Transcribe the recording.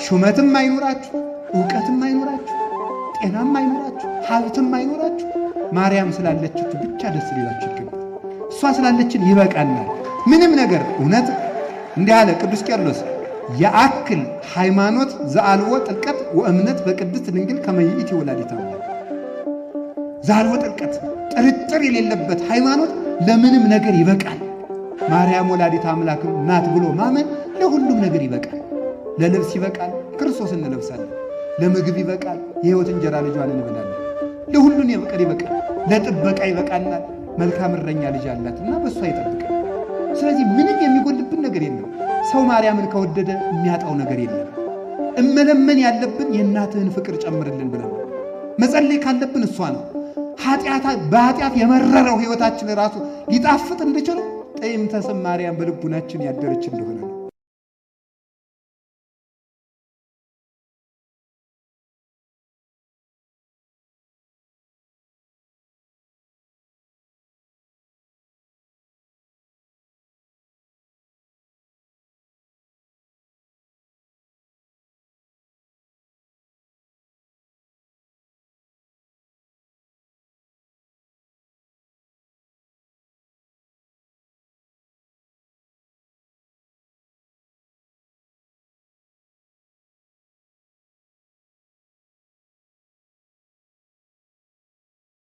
ሹመትም አይኖራችሁ ዕውቀትም አይኖራችሁ ጤናም አይኖራችሁ ሀብትም አይኖራችሁ ማርያም ስላለችት ብቻ ደስ ሊላችሁ ይገባል። እሷ ስላለችን ይበቃናል። ምንም ነገር እውነት እንዲህ አለ ቅዱስ ቄርሎስ የአክል ሃይማኖት ዘአልወ ጥልቀት ወእምነት በቅድስት ድንግል ከመይእቲ ወላዲተ አምላክ ዘአልወ ጥልቀት ጥርጥር የሌለበት ሃይማኖት ለምንም ነገር ይበቃል። ማርያም ወላዲተ አምላክ ናት ብሎ ማመን ለሁሉም ነገር ይበቃል። ለልብስ ይበቃል፣ ክርስቶስን እንለብሳለን። ለምግብ ይበቃል፣ የሕይወት እንጀራ ልጇን እንበላለን። ለሁሉን ይበቃል። ለጥበቃ ይበቃናል። መልካም እረኛ ልጅ አላትና በእሷ ይጠብቃል። ስለዚህ ምንም የሚጎልብን ነገር የለም። ሰው ማርያምን ከወደደ የሚያጣው ነገር የለም። እመለመን ያለብን የእናትህን ፍቅር ጨምርልን ብለን መጸለይ ካለብን እሷ ነው። በኃጢአት የመረረው ሕይወታችን ራሱ ሊጣፍጥ እንደችለው ጠይምተ ስም ማርያም በልቡናችን ያደረች እንደሆነ